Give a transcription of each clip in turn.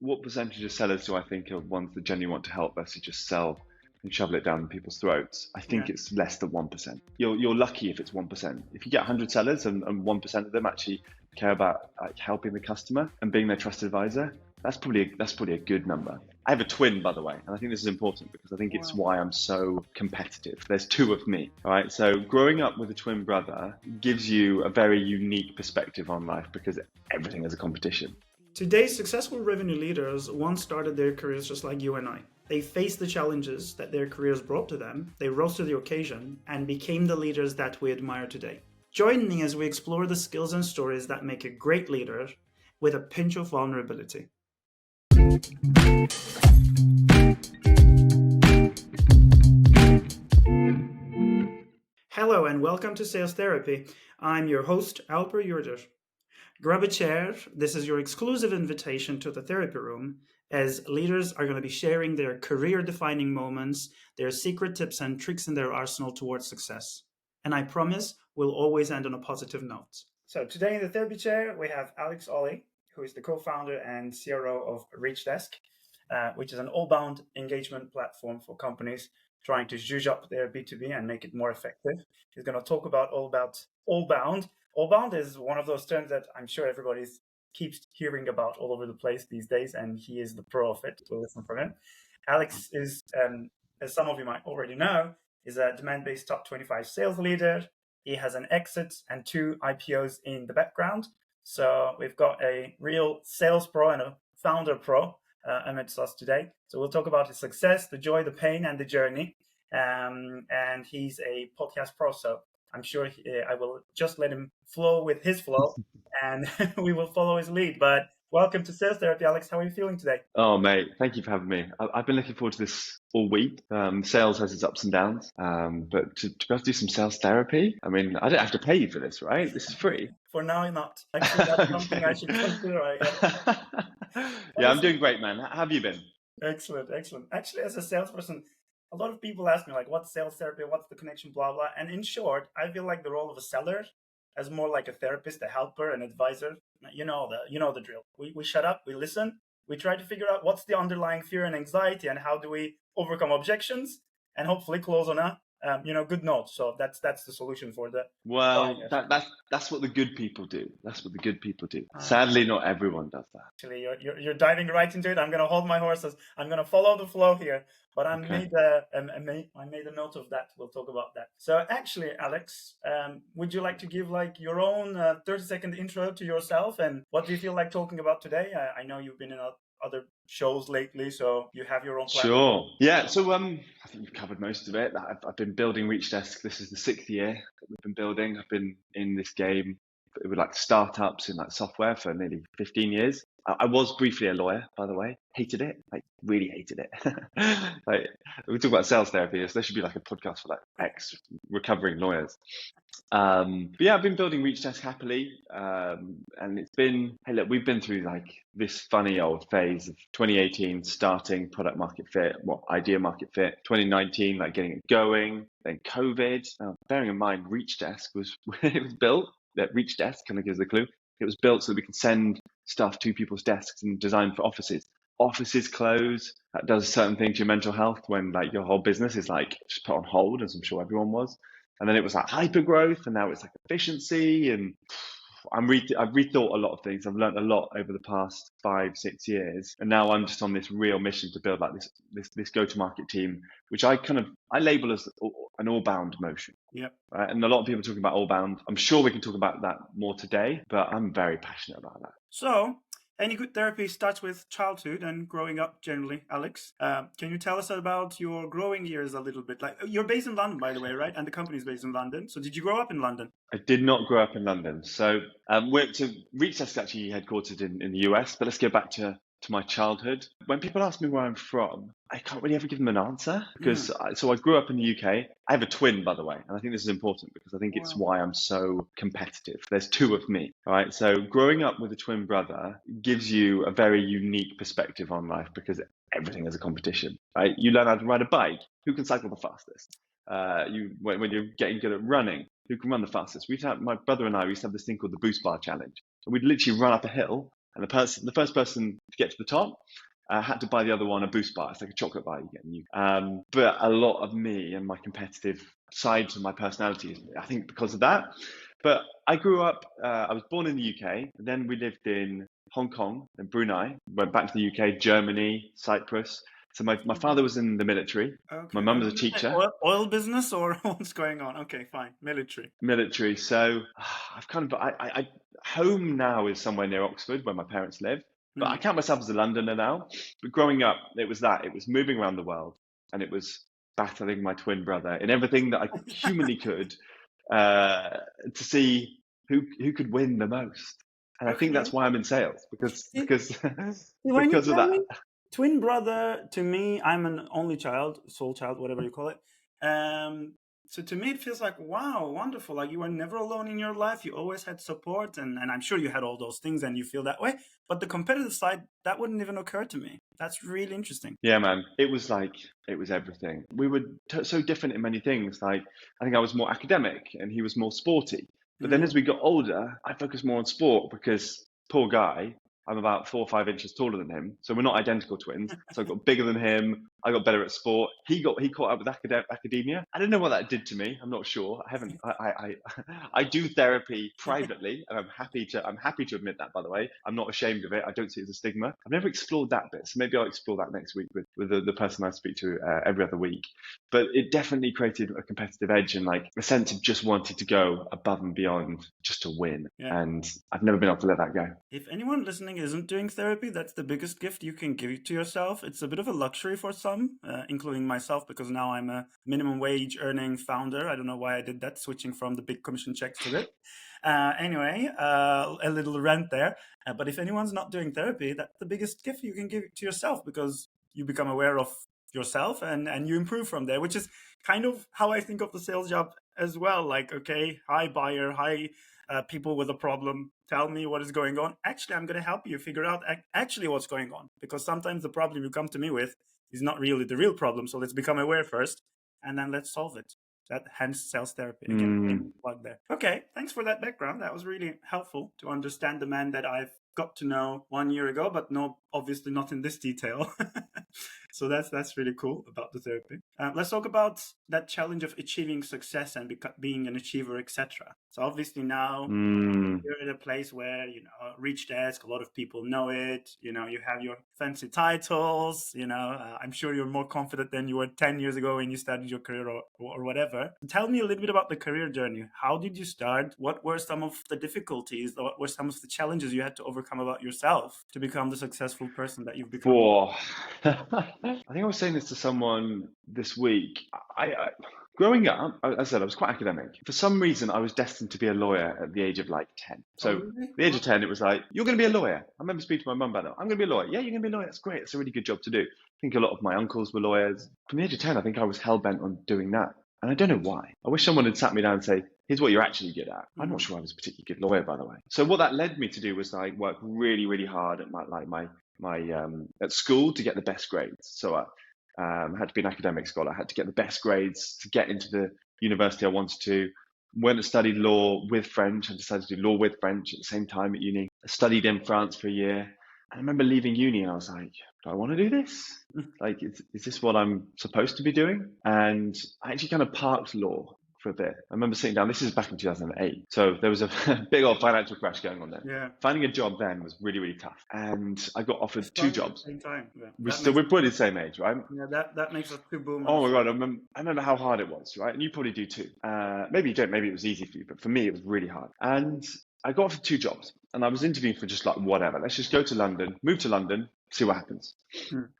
what percentage of sellers do I think are ones that genuinely want to help versus just sell and shovel it down people's throats? I think Yeah. it's less than 1%. You're lucky if it's 1%. If you get 100 sellers and 1% of them actually care about helping the customer and being their trusted advisor, that's probably a good number. I have a twin, by the way, and I think this is important because I think it's why I'm so competitive. There's two of me, all right? So growing up with a twin brother gives you a very unique perspective on life because everything is a competition. Today's successful revenue leaders once started their careers just like you and I. They faced the challenges that their careers brought to them, they rose to the occasion, and became the leaders that we admire today. Join me as we explore the skills and stories that make a great leader with a pinch of vulnerability. Hello and welcome to Sales Therapy. I'm your host, Alper and Alex. Grab a chair. This is your exclusive invitation to the therapy room, as leaders are going to be sharing their career-defining moments, their secret tips and tricks in their arsenal towards success. And I promise we'll always end on a positive note. So today in the therapy chair, we have Alex Olley, who is the co-founder and CRO of Reachdesk, which is an all-bound engagement platform for companies trying to zhuzh up their B2B and make it more effective. He's going to talk about all bound. All bound is one of those terms that I'm sure everybody keeps hearing about all over the place these days, and he is the pro of it. We'll listen from him. Alex is, as some of you might already know, is a demand-based top 25 sales leader. He has an exit and 2 IPOs in the background. So we've got a real sales pro and a founder pro amidst us today. So we'll talk about his success, the joy, the pain, and the journey. And he's a podcast pro, so I'm sure I will just let him flow with his flow, and we will follow his lead. But welcome to Sales Therapy, Alex. How are you feeling today? Oh, mate, thank you for having me. I've been looking forward to this all week. Sales has its ups and downs, but to be able to do some sales therapy, I mean, I don't have to pay you for this, right? This is free. For now, not. Actually, that's something I should consider, I guess. Yeah, I'm doing great, man. How have you been? Excellent. Actually, as a salesperson, a lot of people ask me, like, what's sales therapy? What's the connection, blah, blah. And in short, I feel like the role of a seller as more like a therapist, a helper, an advisor. You know the drill. We shut up, we listen, we try to figure out what's the underlying fear and anxiety and how do we overcome objections and hopefully close on a good note. So that's the solution for the that's what the good people do. That's what the good people do. Sadly, not everyone does that. Actually, you're diving right into it. I'm going to hold my horses. I'm going to follow the flow here. But I made a note of that. We'll talk about that. So actually, Alex, would you like to give like your own 30-second intro to yourself and what do you feel like talking about today? I know you've been in other shows lately, so you have your own platform. Sure. Yeah. So I think you've covered most of it. I've been building Reachdesk. This is the 6th year that we've been building. I've been in this game with like startups in like software for nearly 15 years. I was briefly a lawyer, by the way. Hated it, like really hated it. Like we talk about sales therapy. There should be like a podcast for like ex-recovering lawyers. But yeah, I've been building Reachdesk happily, and it's been, hey, look, we've been through like this funny old phase of 2018 starting product market fit, idea market fit, 2019 like getting it going, then COVID. Now, bearing in mind, Reachdesk was it was built. That Reachdesk kind of gives the clue. It was built so that we can send stuff to people's desks and designed for offices. Offices close. That does a certain thing to your mental health when like your whole business is like just put on hold, as I'm sure everyone was. And then it was like hyper growth, and now it's like efficiency. And I've rethought a lot of things. I've learned a lot over the past 5-6 years, and now I'm just on this real mission to build like this go-to-market team, which I label as an all-bound motion. Yep. Right? And a lot of people talking about all-bound. I'm sure we can talk about that more today, but I'm very passionate about that. So, any good therapy starts with childhood and growing up generally, Alex. Can you tell us about your growing years a little bit? Like, you're based in London, by the way, right? And the company's based in London. So did you grow up in London? I did not grow up in London. So Reachdesk is actually headquartered in the US, but let's go back to my childhood. When people ask me where I'm from, I can't really ever give them an answer because I grew up in the UK. I have a twin, by the way, and I think this is important because I think it's why I'm so competitive. There's 2 of me, all right? So growing up with a twin brother gives you a very unique perspective on life because everything is a competition, right? You learn how to ride a bike. Who can cycle the fastest? When you're getting good at running, who can run the fastest? My brother and I used to have this thing called the boost bar challenge. And we'd literally run up a hill And the first person to get to the top had to buy the other one a Boost bar. It's like a chocolate bar you get new. But a lot of me and my competitive side to my personality, I think because of that. But I grew up, I was born in the UK, and then we lived in Hong Kong and Brunei, went back to the UK, Germany, Cyprus. So my father was in the military. Okay. My mum was a teacher. Oil business or what's going on? Okay, fine. Military. So I've kind of, I home now is somewhere near Oxford where my parents live, but I count myself as a Londoner now. But growing up, it was moving around the world, and it was battling my twin brother in everything that I humanly could to see who could win the most. And I think that's why I'm in sales because When you because of tell that. me twin brother, to me, I'm an only child, sole child, whatever you call it. So to me, it feels like, wow, wonderful. Like you were never alone in your life. You always had support, and I'm sure you had all those things and you feel that way. But the competitive side, that wouldn't even occur to me. That's really interesting. Yeah, man. It was everything. We were so different in many things. Like, I think I was more academic and he was more sporty. But then as we got older, I focused more on sport because poor guy, I'm about 4 or 5 inches taller than him. So we're not identical twins. So I got bigger than him. I got better at sport. He caught up with academia. I don't know what that did to me. I'm not sure. I do therapy privately, and I'm happy to admit that, by the way. I'm not ashamed of it. I don't see it as a stigma. I've never explored that bit. So maybe I'll explore that next week with the person I speak to every other week. But it definitely created a competitive edge and like a sense of just wanting to go above and beyond just to win. Yeah. And I've never been able to let that go. If anyone listening isn't doing therapy, that's the biggest gift you can give to yourself. It's a bit of a luxury for some, including myself, because now I'm a minimum wage earning founder. I don't know why I did that, switching from the big commission checks to it. Anyway, a little rant there. But if anyone's not doing therapy, that's the biggest gift you can give to yourself, because you become aware of yourself and you improve from there, which is kind of how I think of the sales job as well. Like, okay, hi buyer, hi people with a problem, tell me what is going on. Actually, I'm going to help you figure out actually what's going on, because sometimes the problem you come to me with is not really the real problem. So let's become aware first, and then let's solve it. That hence sales therapy. Again, plug there. Okay, thanks for that background. That was really helpful to understand the man that I've got to know 1 year ago, but no, obviously not in this detail. So that's really cool about the therapy. Let's talk about that challenge of achieving success and being an achiever, etc. So obviously now you're at a place where, Reachdesk, a lot of people know it. You have your fancy titles. I'm sure you're more confident than you were 10 years ago when you started your career or whatever. Tell me a little bit about the career journey. How did you start? What were some of the difficulties? What were some of the challenges you had to overcome about yourself to become the successful person that you've become? I think I was saying this to someone this week. Growing up, as I said, I was quite academic. For some reason, I was destined to be a lawyer at the age of like 10. So really? at the age of 10, it was like, you're going to be a lawyer. I remember speaking to my mum about it. I'm going to be a lawyer. Yeah, you're going to be a lawyer. That's great. That's a really good job to do. I think a lot of my uncles were lawyers. From the age of 10, I think I was hell-bent on doing that. And I don't know why. I wish someone had sat me down and say, here's what you're actually good at. I'm not sure I was a particularly good lawyer, by the way. So what that led me to do was like work really, really hard at my at school to get the best grades. So I had to be an academic scholar. I had to get the best grades to get into the university I wanted to. Went and studied law with French. I decided to do law with French at the same time at uni. I studied in France for a year. I remember leaving uni and I was like, do I want to do this? Like, is this what I'm supposed to be doing? And I actually kind of parked law for a bit. I remember sitting down, this is back in 2008. So there was a big old financial crash going on there. Yeah. Finding a job then was really, really tough. And I got offered 2 jobs. Same time. Yeah. We're probably the same age, right? Yeah, that makes us 2 boomers. Oh my God, I remember how hard it was, right? And you probably do too. Maybe you don't, maybe it was easy for you, but for me, it was really hard. And I got offered 2 jobs and I was interviewing for just like whatever. Let's just go to London, move to London, see what happens.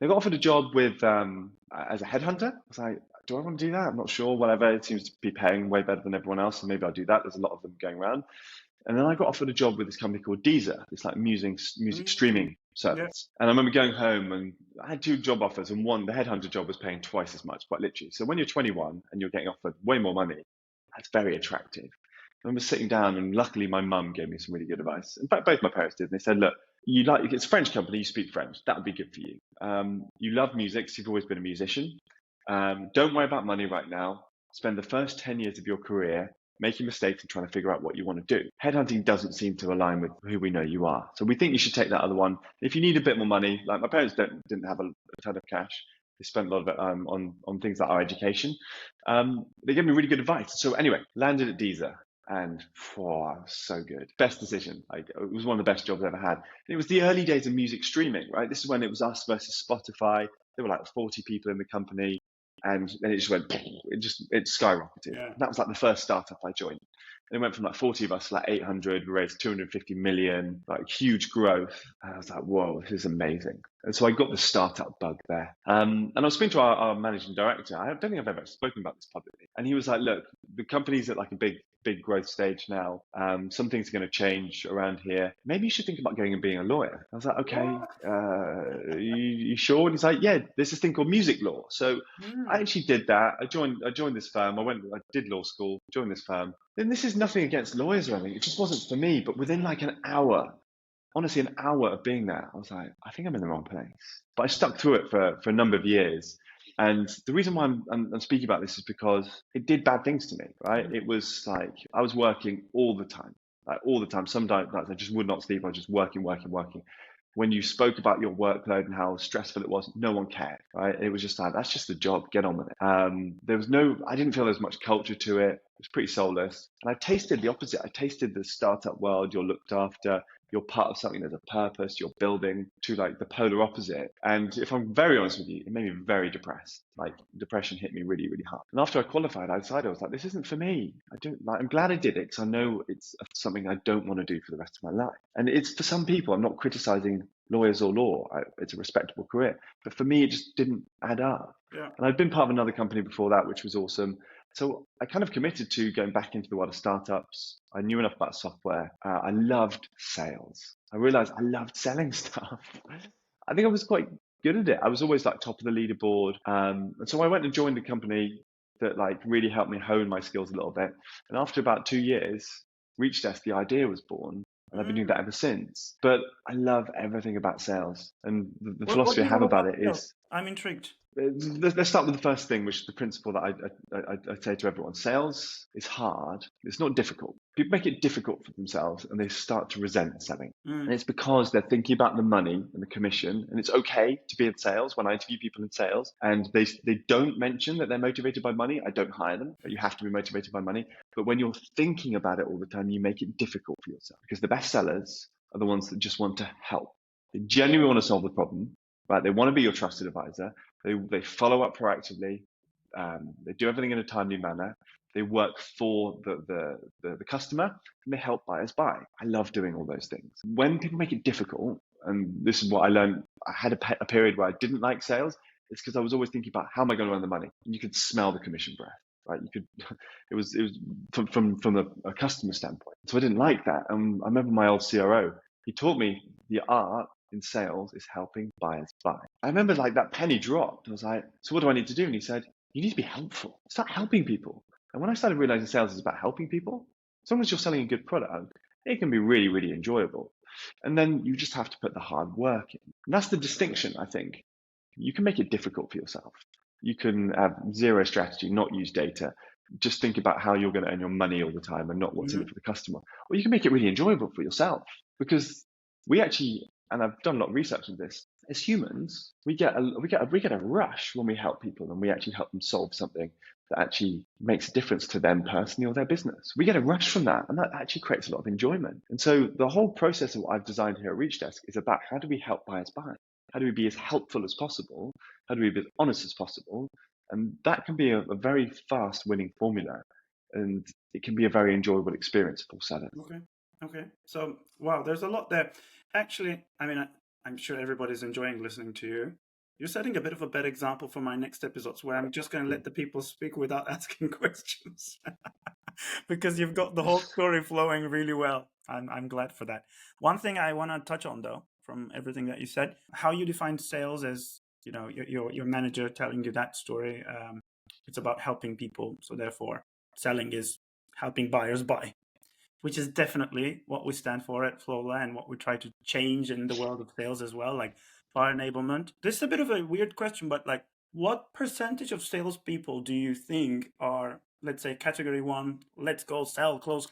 I got offered a job with as a headhunter. I was like, do I want to do that? I'm not sure, whatever. It seems to be paying way better than everyone else. So maybe I'll do that. There's a lot of them going around. And then I got offered a job with this company called Deezer. It's like music streaming service. Yeah. And I remember going home and I had 2 job offers, and one, the headhunter job, was paying twice as much, quite literally. So when you're 21 and you're getting offered way more money, that's very attractive. I remember sitting down and luckily my mum gave me some really good advice. In fact, both my parents did. And they said, look, it's a French company, you speak French. That would be good for you. You love music, so you've always been a musician. Don't worry about money right now. Spend the first 10 years of your career making mistakes and trying to figure out what you want to do. Headhunting doesn't seem to align with who we know you are. So we think you should take that other one. If you need a bit more money, like my parents didn't have a ton of cash. They spent a lot of it on things like our education. They gave me really good advice. So anyway, landed at Deezer. And so good. Best decision. Like, it was one of the best jobs I ever had. And it was the early days of music streaming, right? This is when it was us versus Spotify. There were like 40 people in the company, and then it just went, it skyrocketed. Yeah. That was like the first startup I joined. And it went from like 40 of us to like 800. We raised 250 million, like huge growth. And I was like, whoa, this is amazing. And so I got the startup bug there. And I was speaking to our managing director. I don't think I've ever spoken about this publicly. And he was like, look, the company's at like a big growth stage now. Some things are going to change around here. Maybe you should think about going and being a lawyer. I was like, okay, you sure? And he's like, yeah, there's this thing called music law. So I actually did that. I joined this firm. I did law school, joined this firm. And this is nothing against lawyers or anything. It just wasn't for me. But within like an hour, honestly, an hour of being there, I was like, I think I'm in the wrong place. But I stuck through it for a number of years. And the reason why I'm speaking about this is because it did bad things to me, right? It was like I was working all the time, like all the time. Some nights I just would not sleep. I was just working. When you spoke about your workload and how stressful it was, no one cared, right? It was just like, that's just the job, get on with it. I didn't feel there was much culture to it. It was pretty soulless. And I tasted the opposite. I tasted the startup world. You're looked after. You're part of something, there's a purpose, you're building, to like the polar opposite. And if I'm very honest with you, it made me very depressed. Like depression hit me really, really hard. And after I qualified, I decided, I was like, this isn't for me. I'm glad I did it because I know it's something I don't want to do for the rest of my life. And it's for some people, I'm not criticizing lawyers or law. It's a respectable career. But for me, it just didn't add up. Yeah. And I'd been part of another company before that, which was awesome. So I kind of committed to going back into the world of startups. I knew enough about software. I loved sales. I realized I loved selling stuff. I think I was quite good at it. I was always like top of the leaderboard. And so I went and joined a company that like really helped me hone my skills a little bit. And after about 2 years, Reachdesk, the idea was born. And I've been doing that ever since. But I love everything about sales. And the philosophy I have about it is... I'm intrigued. Let's start with the first thing, which is the principle that I say to everyone. Sales is hard. It's not difficult. People make it difficult for themselves and they start to resent selling. And it's because they're thinking about the money and the commission. And it's okay to be in sales. When I interview people in sales and they don't mention that they're motivated by money, I don't hire them. But you have to be motivated by money. But when you're thinking about it all the time, you make it difficult for yourself, because the best sellers are the ones that just want to help. They genuinely want to solve the problem, right? They want to be your trusted advisor. They follow up proactively. They do everything in a timely manner. They work for the customer, and they help buyers buy. I love doing all those things. When people make it difficult, and this is what I learned, I had a period where I didn't like sales. It's because I was always thinking about how am I going to earn the money. And you could smell the commission breath, right? You could. It was from a customer standpoint. So I didn't like that. I remember my old CRO. He taught me the art in sales is helping buyers buy. I remember like that penny dropped. I was like, so what do I need to do? And he said, you need to be helpful. Start helping people. And when I started realizing sales is about helping people, as long as you're selling a good product, it can be really, really enjoyable. And then you just have to put the hard work in. And that's the distinction, I think. You can make it difficult for yourself. You can have zero strategy, not use data. Just think about how you're going to earn your money all the time and not what's in it for the customer. Or you can make it really enjoyable for yourself, because we actually, and I've done a lot of research on this, as humans, we get a rush when we help people and we actually help them solve something that actually makes a difference to them personally or their business. We get a rush from that, and that actually creates a lot of enjoyment. And so the whole process of what I've designed here at Reachdesk is about how do we help buyers buy? How do we be as helpful as possible? How do we be as honest as possible? And that can be a very fast winning formula, and it can be a very enjoyable experience for sellers. Okay. So, wow, there's a lot there. Actually, I mean, I'm sure everybody's enjoying listening to you. You're setting a bit of a bad example for my next episodes, where I'm just going to let the people speak without asking questions, because you've got the whole story flowing really well. I'm glad for that. One thing I want to touch on, though, from everything that you said, how you define sales as, you know, your manager telling you that story. It's about helping people, so therefore selling is helping buyers buy, which is definitely what we stand for at Flowla and what we try to change in the world of sales as well, like buyer enablement. This is a bit of a weird question, but like, what percentage of salespeople do you think are let's say category 1, let's go sell, close,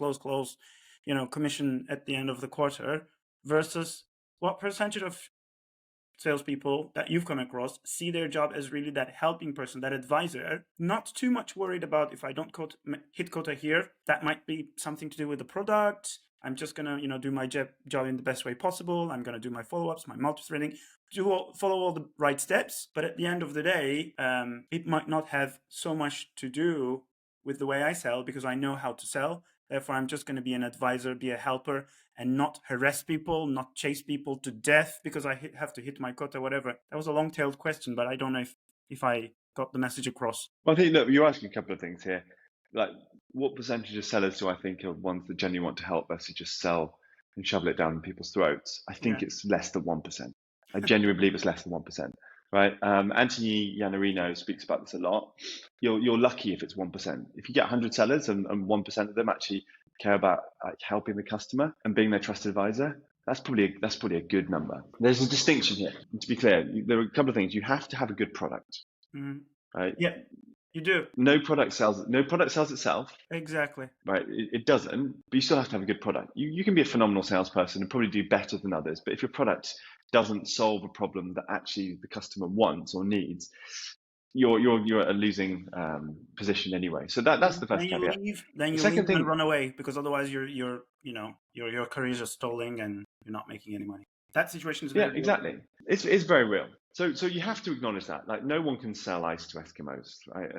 commission at the end of the quarter, versus what percentage of salespeople that you've come across see their job as really that helping person, that advisor, not too much worried about if I don't hit quota here, that might be something to do with the product. I'm just gonna, do my job in the best way possible. I'm gonna do my follow-ups, my multi-threading, follow all the right steps. But at the end of the day, it might not have so much to do with the way I sell, because I know how to sell. Therefore, I'm just going to be an advisor, be a helper, and not harass people, not chase people to death because I have to hit my quota, whatever. That was a long-tailed question, but I don't know if I got the message across. Well, I think, look, you're asking a couple of things here. Like, what percentage of sellers do I think are ones that genuinely want to help versus just sell and shovel it down people's throats? I think it's less than 1%. I genuinely believe it's less than 1%. Right? Anthony Iannarino speaks about this a lot. You're lucky if it's 1%. If you get 100 sellers and 1% of them actually care about helping the customer and being their trusted advisor, that's probably a good number. There's a distinction here. And to be clear, there are a couple of things. You have to have a good product. Mm-hmm. Right? Yeah, you do. No product sells itself. Exactly. Right? It doesn't, but you still have to have a good product. You can be a phenomenal salesperson and probably do better than others, but if your product doesn't solve a problem that actually the customer wants or needs, you're at a losing position anyway. So that's the first caveat. Then you leave and run away, because otherwise your career is just stalling and you're not making any money. That situation is very real. Exactly. It's very real. So you have to acknowledge that. Like, no one can sell ice to Eskimos, right?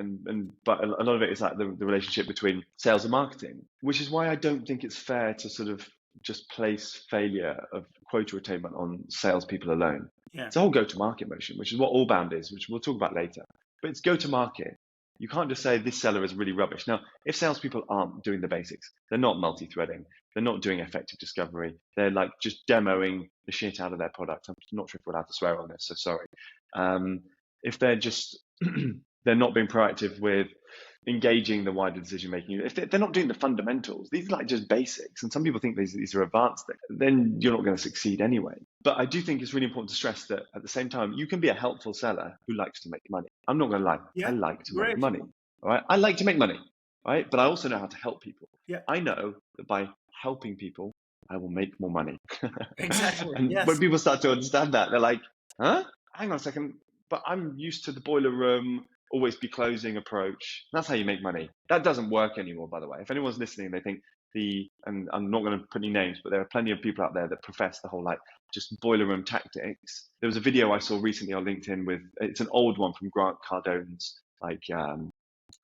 But a lot of it is like the relationship between sales and marketing, which is why I don't think it's fair to sort of just place failure of quota attainment on salespeople alone. Yeah. It's a whole go-to-market motion, which is what Allbound is, which we'll talk about later. But it's go-to-market. You can't just say this seller is really rubbish. Now, if salespeople aren't doing the basics, they're not multi-threading, they're not doing effective discovery, they're like just demoing the shit out of their product. I'm not sure if we're allowed to swear on this, so sorry. If they're just, they're not being proactive with engaging the wider decision making, if they're not doing the fundamentals, these are like just basics, and some people think these are advanced things, then you're not going to succeed anyway. But I do think it's really important to stress that at the same time, you can be a helpful seller who likes to make money. I'm not going to lie. Yeah, I like to make money. All right, I like to make money. Right, but I also know how to help people. Yeah, I know that by helping people, I will make more money. Exactly. And when people start to understand that, they're like, huh? Hang on a second, but I'm used to the boiler room, always be closing approach. That's how you make money. That doesn't work anymore, by the way. If anyone's listening, they think and I'm not going to put any names, but there are plenty of people out there that profess the whole like just boiler room tactics. There was a video I saw recently on LinkedIn it's an old one from Grant Cardone's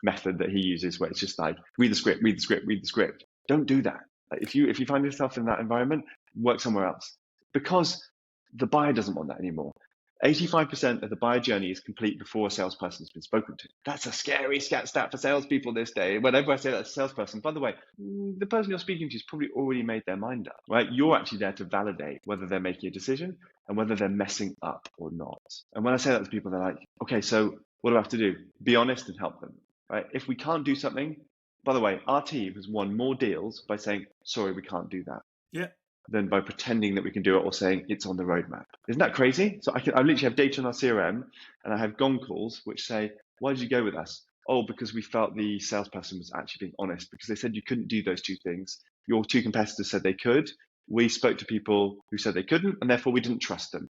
method that he uses, where it's just like read the script. Don't do that. Like, if you find yourself in that environment, work somewhere else, because the buyer doesn't want that anymore. 85% of the buyer journey is complete before a salesperson has been spoken to. That's a scary stat for salespeople this day. Whenever I say that to a salesperson, by the way, the person you're speaking to has probably already made their mind up, right? You're actually there to validate whether they're making a decision and whether they're messing up or not. And when I say that to people, they're like, okay, so what do I have to do? Be honest and help them, right? If we can't do something, by the way, our team has won more deals by saying, sorry, we can't do that. Yeah. Than by pretending that we can do it or saying it's on the roadmap. Isn't that crazy? So I literally have data on our CRM, and I have gong calls which say, why did you go with us? Oh, because we felt the salesperson was actually being honest, because they said you couldn't do those two things. Your two competitors said they could. We spoke to people who said they couldn't, and therefore we didn't trust them.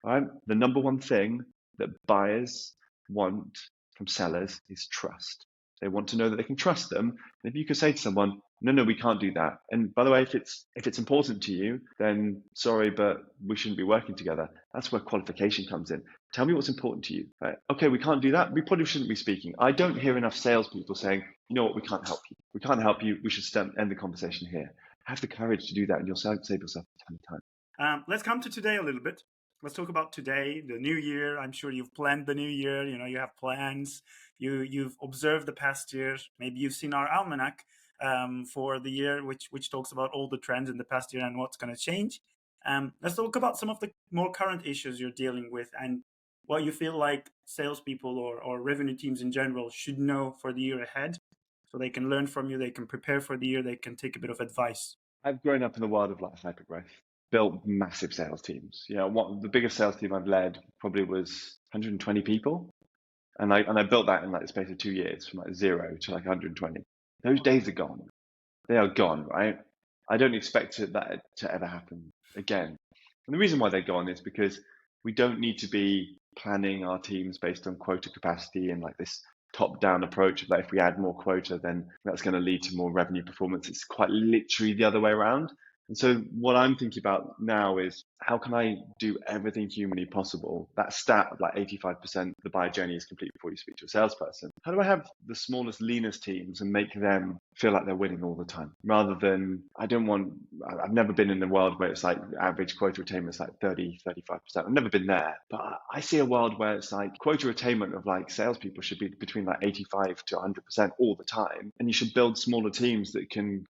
Right? The number one thing that buyers want from sellers is trust. They want to know that they can trust them. And if you could say to someone, no, we can't do that. And by the way, if it's important to you, then sorry, but we shouldn't be working together. That's where qualification comes in. Tell me what's important to you. Right? Okay, we can't do that. We probably shouldn't be speaking. I don't hear enough salespeople saying, you know what, we can't help you. We can't help you. We should end the conversation here. Have the courage to do that, and you'll save yourself a ton of time. Let's come to today a little bit. Let's talk about today, the new year. I'm sure you've planned the new year. You have plans. You've observed the past year. Maybe you've seen our almanac for the year, which talks about all the trends in the past year and what's going to change. Let's talk about some of the more current issues you're dealing with and what you feel like salespeople or revenue teams in general should know for the year ahead, so they can learn from you, they can prepare for the year, they can take a bit of advice. I've grown up in the world of like hypergrowth. Built massive sales teams. The biggest sales team I've led probably was 120 people. And I built that in like the space of 2 years, from like 0 to like 120. Those days are gone. They are gone, right? I don't expect that to ever happen again. And the reason why they're gone is because we don't need to be planning our teams based on quota capacity and like this top-down approach of that if we add more quota, then that's going to lead to more revenue performance. It's quite literally the other way around. And so what I'm thinking about now is how can I do everything humanly possible? That stat of like 85% of the buyer journey is complete before you speak to a salesperson. How do I have the smallest, leanest teams and make them feel like they're winning all the time? Rather than, I've never been in a world where it's like average quota attainment is like 30, 35%. I've never been there, but I see a world where it's like quota attainment of like salespeople should be between like 85 to 100% all the time. And you should build smaller teams that can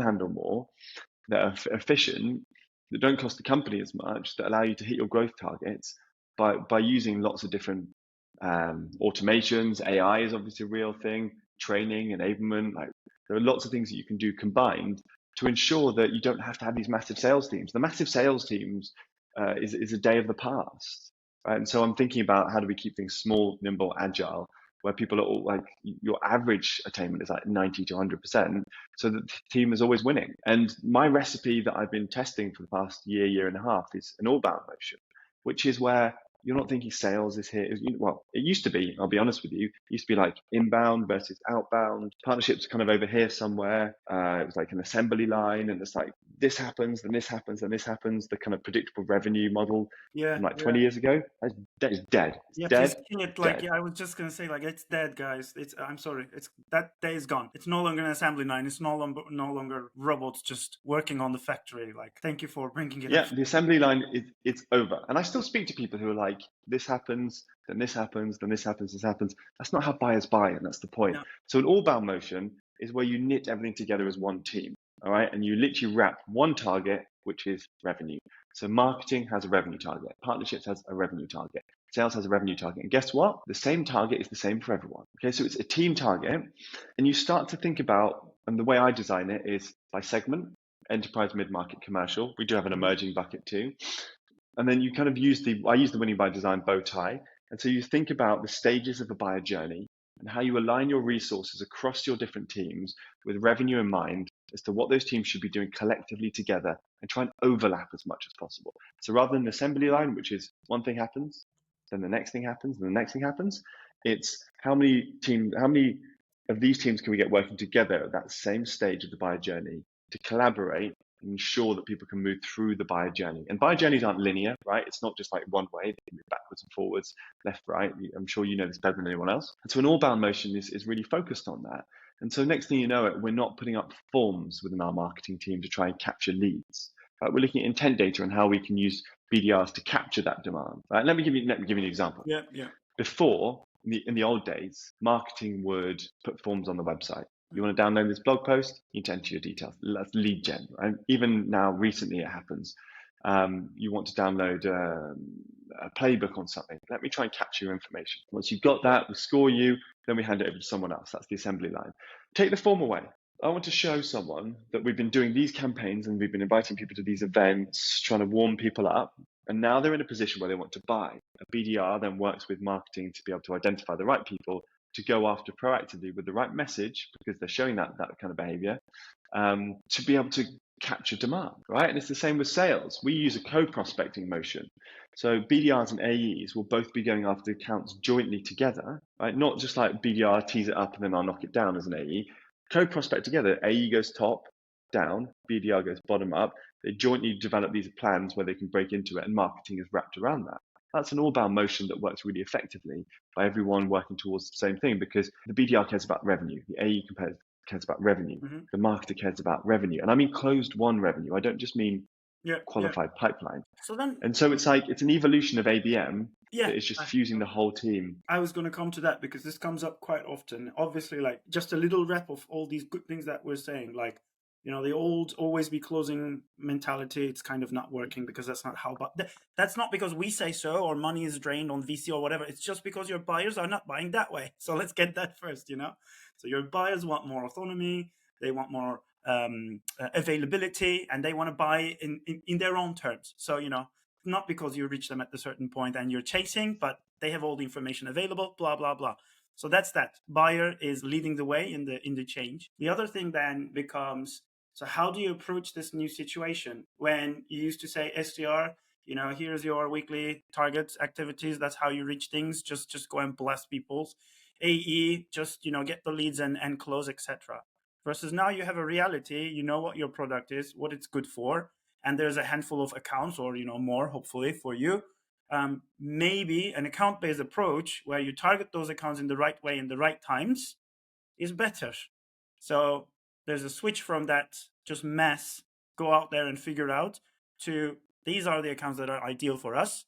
handle more, that are efficient, that don't cost the company as much, that allow you to hit your growth targets by using lots of different automations. AI is obviously a real thing, training, enablement. Like there are lots of things that you can do combined to ensure that you don't have to have these massive sales teams. The massive sales teams is a day of the past, right? And so I'm thinking about how do we keep things small, nimble, agile, where people are all like, your average attainment is like 90 to 100%, so that the team is always winning. And my recipe that I've been testing for the past year and a half is an all-bound motion, which is where you're not thinking sales is here. Well, it used to be, I'll be honest with you, it used to be like inbound versus outbound. Partnerships kind of over here somewhere. It was like an assembly line, and it's like this happens, then this happens, then this happens. The kind of predictable revenue model from like 20 years ago, that is dead. It's Please dead. kill it. Like, I was just gonna say, like, it's dead, guys. I'm sorry. It's that day is gone. It's no longer an assembly line. It's no longer robots just working on the factory. Like, thank you for bringing it up. The assembly line it's over. And I still speak to people who are like, this happens, then this happens, then this happens, this happens. That's not how buyers buy, and that's the point. No. So an all-bound motion is where you knit everything together as one team. All right. And you literally wrap one target, which is revenue. So marketing has a revenue target, partnerships has a revenue target, sales has a revenue target. And guess what? The same target is the same for everyone. Okay, so it's a team target. And you start to think about, and the way I design it is by segment: enterprise, mid-market, commercial. We do have an emerging bucket too. And then you kind of I use the winning by design bow tie. And so you think about the stages of a buyer journey and how you align your resources across your different teams with revenue in mind as to what those teams should be doing collectively together, and try and overlap as much as possible. So rather than an assembly line, which is one thing happens, then the next thing happens, and the next thing happens, it's how many of these teams can we get working together at that same stage of the buyer journey to collaborate and ensure that people can move through the buyer journey. And buyer journeys aren't linear, right? It's not just like one way. They can move backwards and forwards, left, right. I'm sure you know this better than anyone else. And so an all-bound motion is really focused on that. And so next thing you know it, we're not putting up forms within our marketing team to try and capture leads. Right? We're looking at intent data and how we can use BDRs to capture that demand. Right? Let me give you an example. Yeah. Before, in the old days, marketing would put forms on the website. You want to download this blog post, you need to enter your details. That's lead gen, right? Even now, recently it happens. You want to download a playbook on something. Let me try and capture your information. Once you've got that, we score you, then we hand it over to someone else. That's the assembly line. Take the form away. I want to show someone that we've been doing these campaigns and we've been inviting people to these events, trying to warm people up. And now they're in a position where they want to buy. A BDR then works with marketing to be able to identify the right people to go after proactively with the right message, because they're showing that kind of behavior, to be able to capture demand, right? And it's the same with sales. We use a co-prospecting motion. So BDRs and AEs will both be going after accounts jointly together, right? Not just like BDR tease it up and then I'll knock it down as an AE. Co-prospect together. AE goes top down, BDR goes bottom up. They jointly develop these plans where they can break into it, and marketing is wrapped around that. That's an all-bound motion that works really effectively by everyone working towards the same thing, because the BDR cares about revenue, the AE cares about revenue, the marketer cares about revenue. And I mean closed-won revenue. I don't just mean qualified pipeline. So it's like, it's an evolution of ABM that is just fusing the whole team. I was going to come to that because this comes up quite often. Obviously, like, just a little rep of all these good things that we're saying, like, you know, the old always be closing mentality, it's kind of not working because that's not how, but that's not because we say so or money is drained on VC or whatever. It's just because your buyers are not buying that way. So let's get that first, you know? So your buyers want more autonomy, they want more availability, and they want to buy in their own terms. So, you know, not because you reach them at a certain point and you're chasing, but they have all the information available, blah, blah, blah. So that's that. Buyer is leading the way in the change. The other thing then becomes, so how do you approach this new situation when you used to say SDR, here's your weekly targets, activities, that's how you reach things, just go and bless people's. AE, just get the leads and close, etc. Versus now you have a reality, you know what your product is, what it's good for, and there's a handful of accounts, or more hopefully for you. Maybe an account-based approach where you target those accounts in the right way in the right times is better. So there's a switch from that just mass, go out there and figure out, to these are the accounts that are ideal for us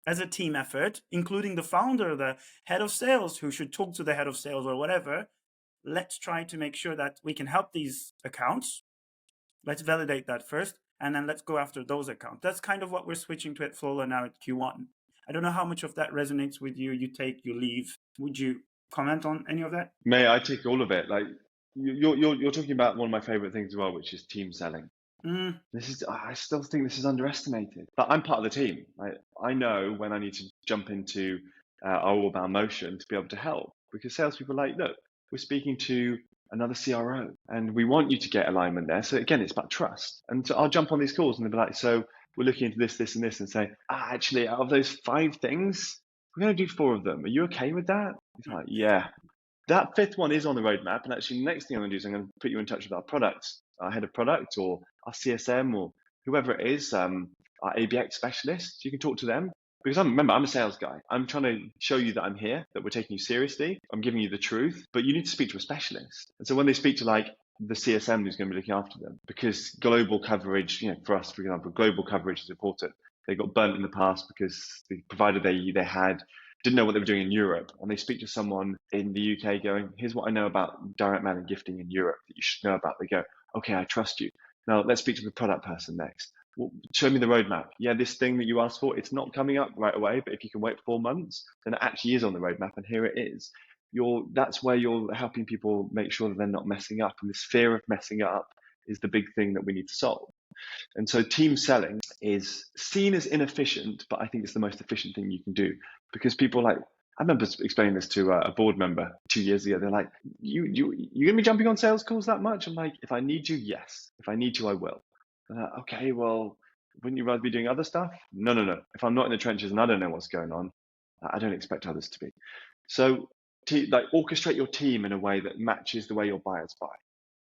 as a team effort, including the founder, the head of sales, who should talk to the head of sales or whatever. Let's try to make sure that we can help these accounts. Let's validate that first, and then let's go after those accounts. That's kind of what we're switching to at Flowler now at Q1. I don't know how much of that resonates with you. You take, you leave. Would you comment on any of that? May I take all of it? Like you're talking about one of my favorite things as well, which is team selling. I still think this is underestimated. But I'm part of the team. I know when I need to jump into our all-bound motion to be able to help, because salespeople are like, look, we're speaking to another CRO and we want you to get alignment there. So again, it's about trust. And so I'll jump on these calls and they'll be like, so we're looking into this, this, and this, and say, actually, out of those 5 things, we're going to do 4 of them. Are you okay with that? He's like, yeah. That 5th one is on the roadmap. And actually, the next thing I'm going to do is I'm going to put you in touch with our products, our head of product, or our CSM, or whoever it is, our ABX specialist. You can talk to them. Because remember, I'm a sales guy. I'm trying to show you that I'm here, that we're taking you seriously. I'm giving you the truth, but you need to speak to a specialist. And so when they speak to like the CSM who's going to be looking after them, because global coverage, for us, for example, global coverage is important. They got burnt in the past because the provider they had didn't know what they were doing in Europe. And they speak to someone in the UK going, here's what I know about direct mail and gifting in Europe that you should know about. They go, okay, I trust you. Now let's speak to the product person next. Well, show me the roadmap. Yeah, this thing that you asked for, it's not coming up right away, but if you can wait 4 months, then it actually is on the roadmap, and here it is. That's where you're helping people make sure that they're not messing up, and this fear of messing up is the big thing that we need to solve. And so team selling is seen as inefficient, but I think it's the most efficient thing you can do, because people I remember explaining this to a board member 2 years ago. They're like, you gonna be jumping on sales calls that much? I'm like, if I need you, yes. If I need you, I will. Okay, well, wouldn't you rather be doing other stuff? No. If I'm not in the trenches and I don't know what's going on, I don't expect others to be. So orchestrate your team in a way that matches the way your buyers buy.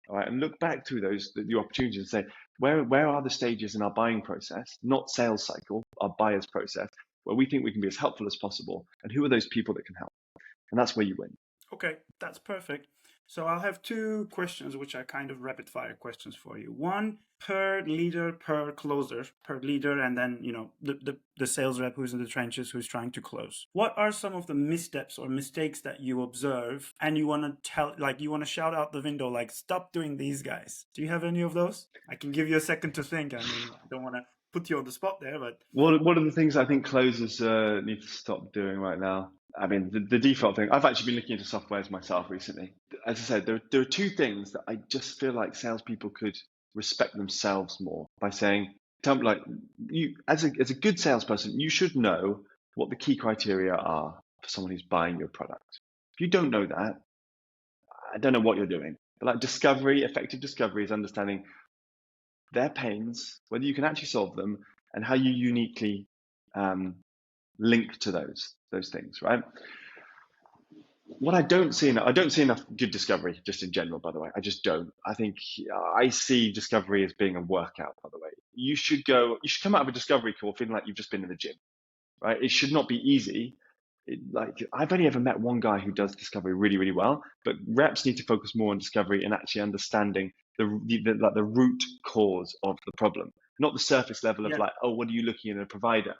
All right, and look back through the opportunities and say, where are the stages in our buying process, not sales cycle, our buyers process, where we think we can be as helpful as possible, and who are those people that can help? And that's where you win. Okay, that's perfect. So I'll have 2 questions, which are kind of rapid fire questions for you. One per leader, per closer, per leader, and then, the sales rep who's in the trenches, who's trying to close. What are some of the missteps or mistakes that you observe and you want to shout out the window, like, stop doing these guys? Do you have any of those? I can give you a second to think. I don't want to put you on the spot there, but what are the things I think closers need to stop doing right now? The default thing, I've actually been looking into softwares myself recently. As I said, there are 2 things that I just feel like salespeople could respect themselves more by saying, you as a good salesperson, you should know what the key criteria are for someone who's buying your product. If you don't know that, I don't know what you're doing. But effective discovery is understanding their pains, whether you can actually solve them, and how you uniquely link to those things, right? What I don't see enough good discovery, just in general, by the way. I just don't. I see discovery as being a workout, by the way. You should come out of a discovery call feeling like you've just been in the gym, right? It should not be easy. I've only ever met one guy who does discovery really, really well, but reps need to focus more on discovery and actually understanding the root cause of the problem, not the surface level of what are you looking in a provider?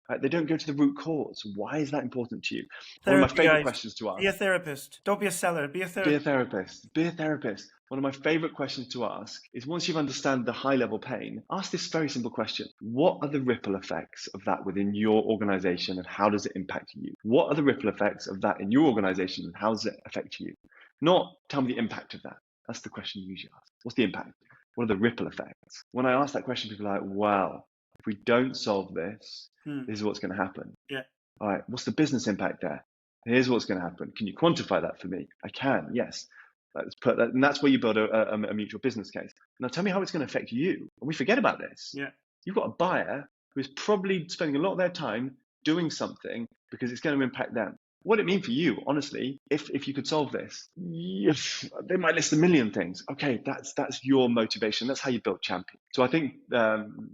Right? They don't go to the root cause. Why is that important to you? One of my favorite questions to ask. Be a therapist. Don't be a seller. Be a therapist. Be a therapist. One of my favorite questions to ask is, once you've understood the high level pain, ask this very simple question. What are the ripple effects of that within your organization, and how does it impact you? What are the ripple effects of that in your organization, and how does it affect you? Not tell me the impact of that. That's the question you usually ask. What's the impact? What are the ripple effects? When I ask that question, people are like, wow, if we don't solve this, this is what's going to happen. Yeah. All right, what's the business impact there? Here's what's going to happen. Can you quantify that for me? I can, yes. Let's put that, and that's where you build a mutual business case. Now tell me how it's going to affect you. And we forget about this. Yeah. You've got a buyer who's probably spending a lot of their time doing something because it's going to impact them. What it mean for you, honestly, if you could solve this, they might list a million things. Okay, that's your motivation. That's how you build champion. So I think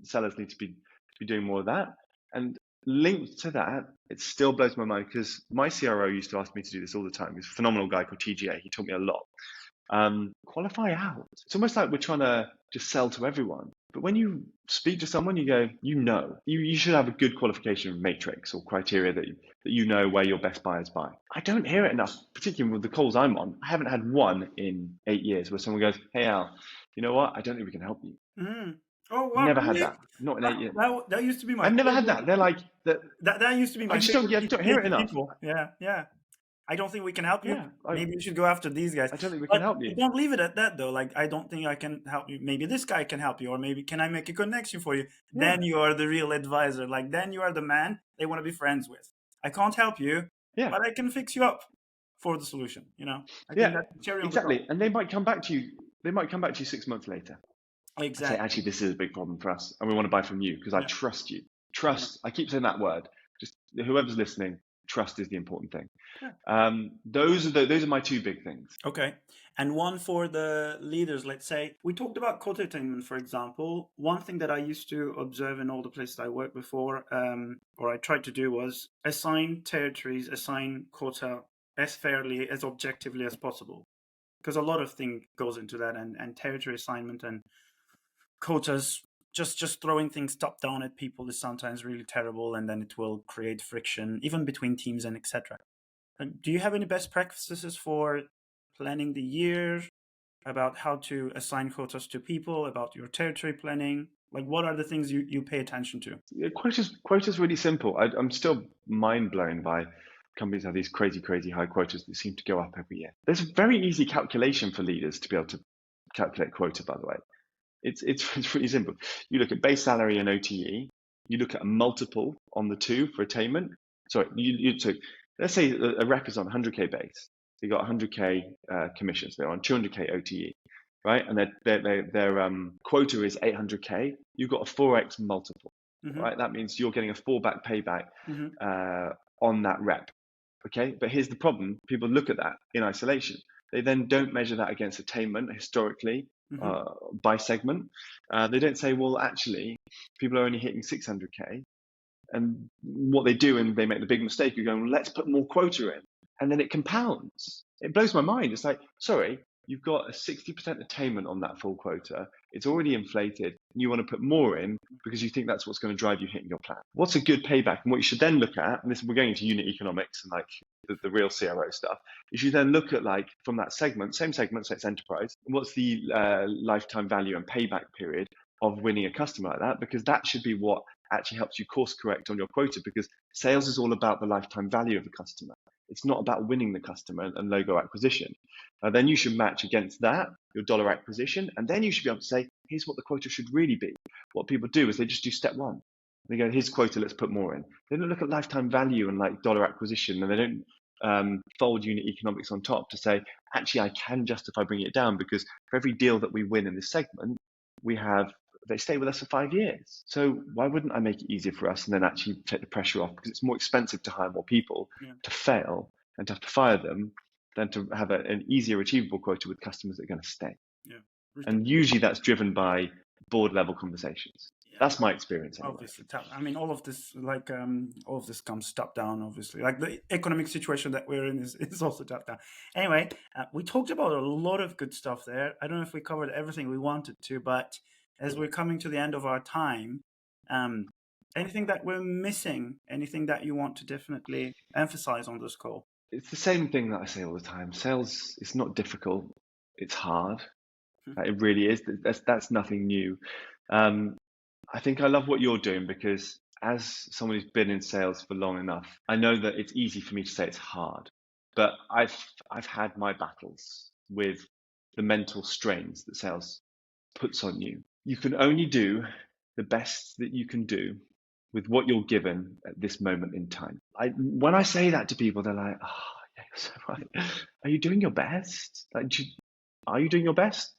sellers need to be doing more of that. And linked to that, it still blows my mind because my CRO used to ask me to do this all the time. He's a phenomenal guy called TGA. He taught me a lot. Qualify out. It's almost like we're trying to just sell to everyone. But when you speak to someone, you go, you should have a good qualification matrix or criteria that you know where your best buyers buy. I don't hear it enough, particularly with the calls I'm on. I haven't had one in 8 years where someone goes, hey Al, you know what? I don't think we can help you. Mm. Oh wow! Never had Really? that. Not in 8 years. That used to be my. I've never had that. They're like that. That used to be my. I just don't hear it enough. People. Yeah. I don't think we can help you. Yeah, Maybe you should go after these guys. I don't think we can help you. Don't leave it at that though. Like, I don't think I can help you. Maybe this guy can help you, or maybe can I make a connection for you? Yeah. Then you are the real advisor. Like, then you are the man they want to be friends with. I can't help you, but I can fix you up for the solution. I think that's cherry on the exactly. top. And they might come back to you. They might come back to you 6 months later. Exactly. Say, actually, this is a big problem for us, and we want to buy from you because I trust you. Trust. I keep saying that word. Just whoever's listening, trust is the important thing. Those are my two big things. Okay. And one for the leaders, let's say, we talked about quota attainment, for example. One thing that I used to observe in all the places I worked before, or I tried to do, was assign territories, assign quota as fairly, as objectively as possible. Because a lot of things goes into that, and territory assignment and quotas, just throwing things top down at people is sometimes really terrible, and then it will create friction, even between teams and etc. Do you have any best practices for planning the year, about how to assign quotas to people, about your territory planning? Like, what are the things you pay attention to? Quotas really simple. I'm still mind blown by companies that have these crazy high quotas that seem to go up every year. There's a very easy calculation for leaders to be able to calculate quota, by the way. It's really simple. You look at base salary and OTE. You look at a multiple on the two for attainment. So let's say a rep is on 100K base. They got 100K commissions. They're on 200K OTE, right? And their quota is 800K. You've got a 4x multiple, right? That means you're getting a 4x payback on that rep. Okay, but here's the problem. People look at that in isolation. They then don't measure that against attainment historically by segment. They don't say, well, actually, people are only hitting 600K. And what they do, and they make the big mistake of going, well, let's put more quota in. And then it compounds. It blows my mind. It's like, sorry, you've got a 60% attainment on that full quota. It's already inflated. And you want to put more in because you think that's what's going to drive you hitting your plan. What's a good payback? And what you should then look at, and we're going into unit economics and like the real CRO stuff, you should then look at, like, from that segment, same segment, so it's enterprise, what's the lifetime value and payback period of winning a customer like that, because that should be what actually helps you course correct on your quota, because sales is all about the lifetime value of the customer. It's not about winning the customer and logo acquisition. Then you should match against that, your dollar acquisition, and then you should be able to say, here's what the quota should really be. What people do is they just do step one. They go, here's quota, let's put more in. They don't look at lifetime value and like dollar acquisition, and they don't fold unit economics on top to say, actually, I can justify bringing it down, because for every deal that we win in this segment, they stay with us for 5 years. So why wouldn't I make it easier for us and then actually take the pressure off? Because it's more expensive to hire more people to fail and to have to fire them than to have an easier achievable quota with customers that are going to stay. Yeah. And usually that's driven by board level conversations. Yeah. That's my experience. Anyway. Obviously, I mean, all of this comes top down. Obviously, like the economic situation that we're in is also top down. Anyway, we talked about a lot of good stuff there. I don't know if we covered everything we wanted to, but as we're coming to the end of our time, anything that we're missing, anything that you want to definitely emphasize on this call? It's the same thing that I say all the time. Sales is not difficult. It's hard. It really is. That's nothing new. I think I love what you're doing, because as someone who's been in sales for long enough, I know that it's easy for me to say it's hard, but I've had my battles with the mental strains that sales puts on you. You can only do the best that you can do with what you're given at this moment in time. When I say that to people, they're like, oh, yes, right. Are you doing your best? Are you doing your best?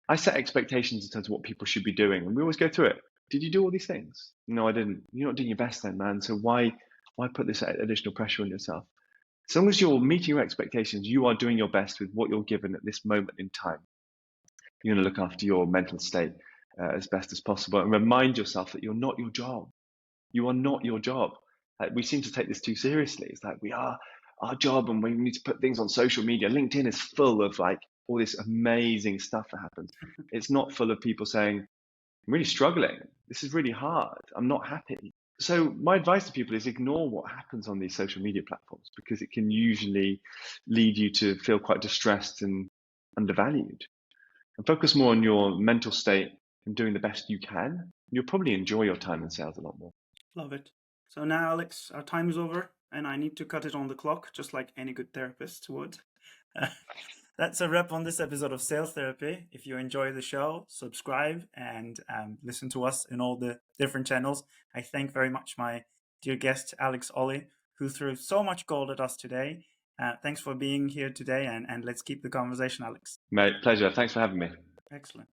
I set expectations in terms of what people should be doing, and we always go through it. Did you do all these things? No, I didn't. You're not doing your best then, man. So why put this additional pressure on yourself? As long as you're meeting your expectations, you are doing your best with what you're given at this moment in time. You're going to look after your mental state as best as possible, and remind yourself that you're not your job. You are not your job. We seem to take this too seriously. It's like we are our job, and we need to put things on social media. LinkedIn is full of like all this amazing stuff that happens. It's not full of people saying, I'm really struggling. This is really hard. I'm not happy. So my advice to people is ignore what happens on these social media platforms, because it can usually lead you to feel quite distressed and undervalued. And focus more on your mental state and doing the best you can. You'll probably enjoy your time in sales a lot more. Love it. So now, Alex, our time is over and I need to cut it on the clock, just like any good therapist would. That's a wrap on this episode of Sales Therapy. If you enjoy the show, subscribe and listen to us in all the different channels. I thank very much my dear guest, Alex Olley, who threw so much gold at us today. Thanks for being here today, and let's keep the conversation, Alex. Mate, pleasure. Thanks for having me. Excellent.